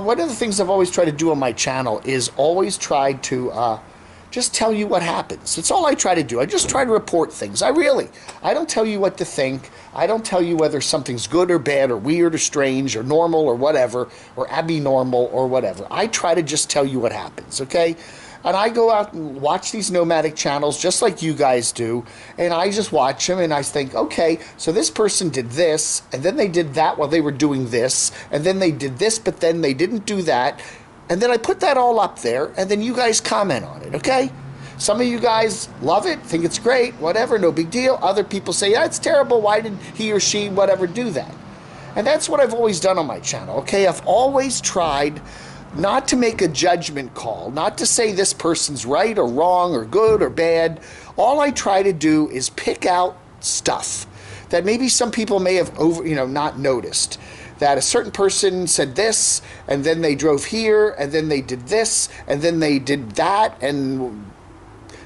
one of the things I've always tried to do on my channel is always try to just tell you what happens. That's all I try to do. I just try to report things. I don't tell you what to think. I don't tell you whether something's good or bad or weird or strange or normal or whatever or abnormal or whatever. I try to just tell you what happens, okay? And I go out and watch these nomadic channels just like you guys do, and I just watch them and I think, okay, so this person did this, and then they did that while they were doing this, and then they did this, but then they didn't do that. And then I put that all up there, and then you guys comment on it, okay? Some of you guys love it, think it's great, whatever, no big deal. Other people say, yeah, it's terrible, why did he or she, whatever, do that? And that's what I've always done on my channel, okay? I've always tried not to make a judgment call, not to say this person's right or wrong or good or bad. All I try to do is pick out stuff that maybe some people may have not noticed. That a certain person said this, and then they drove here, and then they did this, and then they did that, and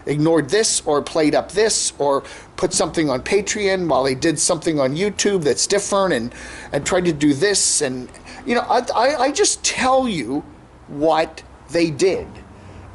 ignored this, or played up this, or put something on Patreon while they did something on YouTube that's different, and tried to do this. And, I just tell you what they did.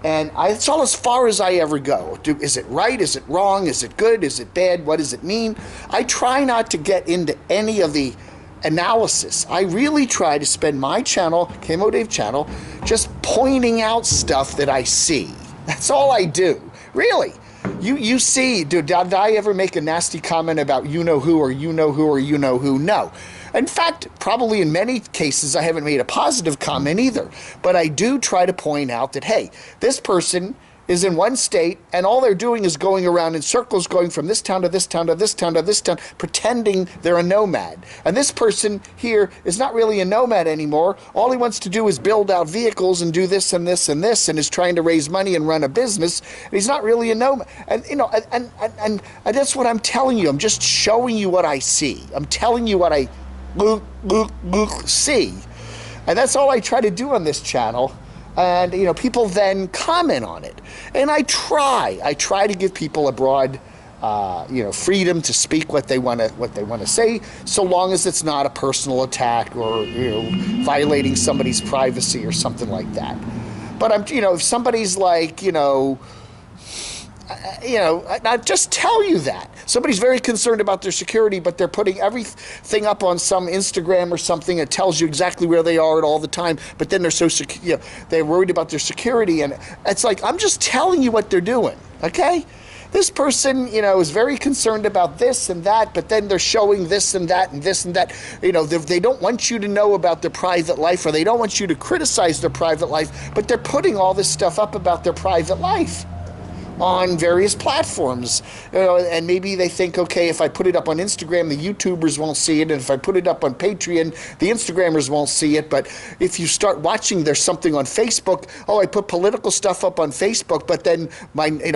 And it's all as far as I ever go. Is it right? Is it wrong? Is it good? Is it bad? What does it mean? I try not to get into any of the analysis. I really try to spend my channel, Camo Dave channel, just pointing out stuff that I see. That's all I do. Really. You see, did I ever make a nasty comment about you-know-who or you-know-who or you-know-who? No. In fact, probably in many cases, I haven't made a positive comment either. But I do try to point out that, hey, this person is in one state, and all they're doing is going around in circles, going from this town to this town to this town to this town, pretending they're a nomad. And this person here is not really a nomad anymore. All he wants to do is build out vehicles and do this and this and this, and is trying to raise money and run a business. And he's not really a nomad. And and that's what I'm telling you. I'm just showing you what I see. I'm telling you what I see. And that's all I try to do on this channel. And people then comment on it, and I try to give people a broad freedom to speak what they want to say, so long as it's not a personal attack or violating somebody's privacy or something like that. But if somebody's like I just tell you that. Somebody's very concerned about their security, but they're putting everything up on some Instagram or something that tells you exactly where they are at all the time, but then they're they're worried about their security, and it's like, I'm just telling you what they're doing, okay? This person, is very concerned about this and that, but then they're showing this and that and this and that. They don't want you to know about their private life, or they don't want you to criticize their private life, but they're putting all this stuff up about their private life on various platforms, and maybe they think, okay, if I put it up on Instagram, the YouTubers won't see it, and if I put it up on Patreon, the Instagrammers won't see it. But if you start watching, there's something on Facebook. Oh, I put political stuff up on Facebook, but then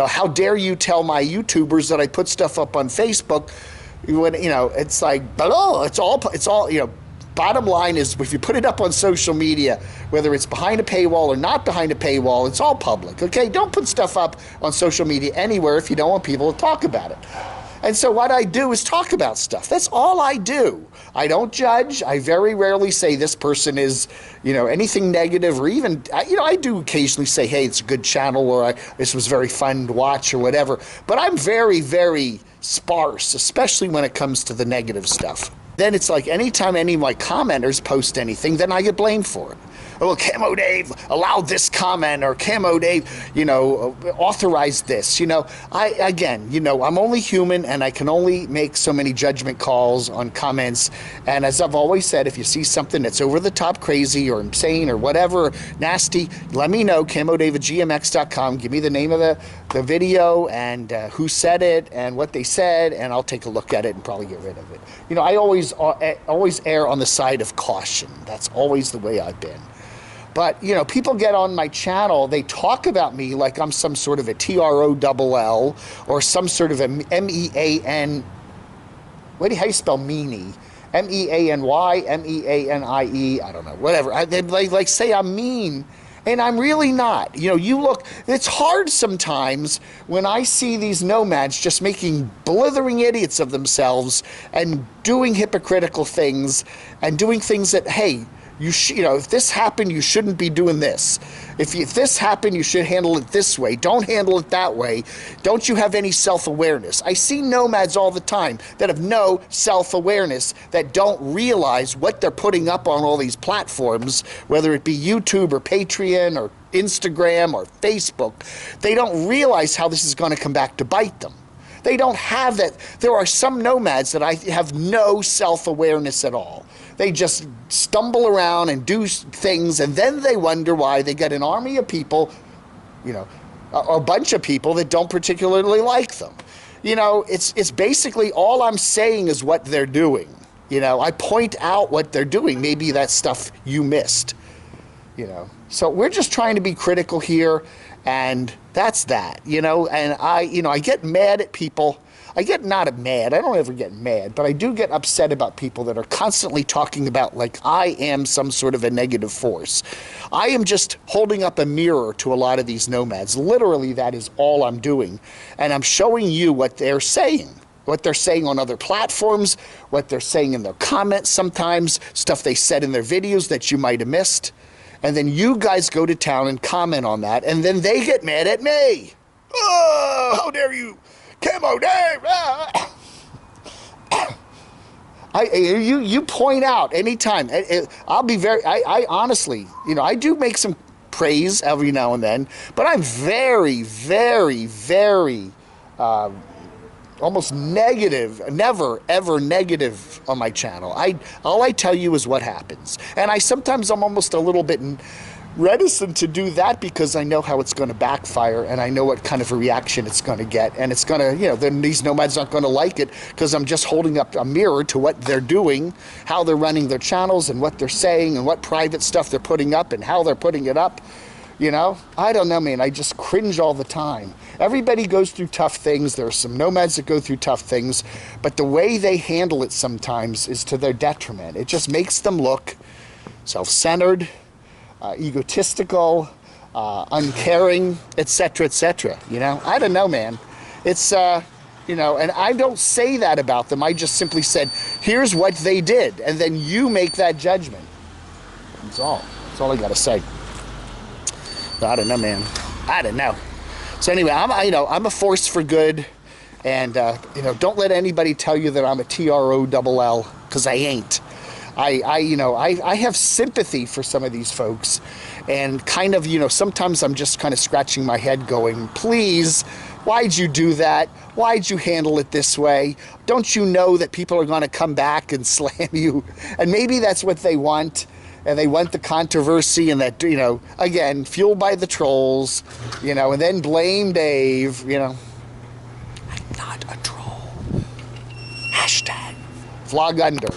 how dare you tell my YouTubers that I put stuff up on Facebook? When it's like, it's all. Bottom line is, if you put it up on social media, whether it's behind a paywall or not behind a paywall, it's all public, okay? Don't put stuff up on social media anywhere if you don't want people to talk about it. And so what I do is talk about stuff. That's all I do. I don't judge. I very rarely say this person is, anything negative, or even, I do occasionally say, hey, it's a good channel, or this was very fun to watch, or whatever. But I'm very, very sparse, especially when it comes to the negative stuff. Then it's like anytime any of my commenters post anything, then I get blamed for it. well, Camo Dave allowed this comment, or Camo Dave, authorized this. I'm only human, and I can only make so many judgment calls on comments. And as I've always said, if you see something that's over the top crazy or insane or whatever, nasty, let me know, camodave@gmx.com. Give me the name of the video and who said it and what they said, and I'll take a look at it and probably get rid of it. I always err on the side of caution. That's always the way I've been. But, people get on my channel, they talk about me like I'm some sort of a TROLL or some sort of a MEAN. How do you spell meanie? MEANY, MEANIE, I don't know, whatever. They say I'm mean, and I'm really not. It's hard sometimes when I see these nomads just making blithering idiots of themselves and doing hypocritical things and doing things that, hey, You know, if this happened, you shouldn't be doing this. If this happened, you should handle it this way. Don't handle it that way. Don't you have any self-awareness? I see nomads all the time that have no self-awareness, that don't realize what they're putting up on all these platforms, whether it be YouTube or Patreon or Instagram or Facebook. They don't realize how this is going to come back to bite them. They don't have that. There are some nomads that I have no self-awareness at all. They just stumble around and do things, and then they wonder why they get an army of people, you know, a bunch of people that don't particularly like them. You know, it's basically all I'm saying is what they're doing. You know, I point out what they're doing. Maybe that's stuff you missed, you know. So we're just trying to be critical here, and that's that, you know. And I get mad at people. I get not mad, I don't ever get mad, but I do get upset about people that are constantly talking about like I am some sort of a negative force. I am just holding up a mirror to a lot of these nomads. Literally, that is all I'm doing. And I'm showing you what they're saying. What they're saying on other platforms, what they're saying in their comments sometimes, stuff they said in their videos that you might have missed. And then you guys go to town and comment on that, and then they get mad at me. Oh, how dare you! Camo, Dave! You point out anytime. I'll be I honestly, you know, I do make some praise every now and then, but I'm very, very, very almost negative, never ever negative on my channel. All I tell you is what happens, and sometimes I'm almost a little bit reticent to do that because I know how it's going to backfire, and I know what kind of a reaction it's going to get, and it's going to, you know, then these nomads aren't going to like it because I'm just holding up a mirror to what they're doing, how they're running their channels, and what they're saying, and what private stuff they're putting up, and how they're putting it up. You know, I don't know, man. I just cringe all the time. Everybody goes through tough things. There are some nomads that go through tough things, but the way they handle it sometimes is to their detriment. It just makes them look self-centered, egotistical, uncaring, etc., etc. You know, I don't know, man. It's, you know, and I don't say that about them. I just simply said, here's what they did, and then you make that judgment. That's all. That's all I got to say. I don't know, man. I don't know. So anyway, I'm a force for good, and you know, don't let anybody tell you that I'm a TROLL, because I ain't. I have sympathy for some of these folks, and kind of, you know, sometimes I'm just kind of scratching my head going, please, why'd you do that? Why'd you handle it this way? Don't you know that people are going to come back and slam you? And maybe that's what they want. And they want the controversy, and that, you know, again, fueled by the trolls, you know, and then blame Dave, you know. I'm not a troll. Hashtag vlog under.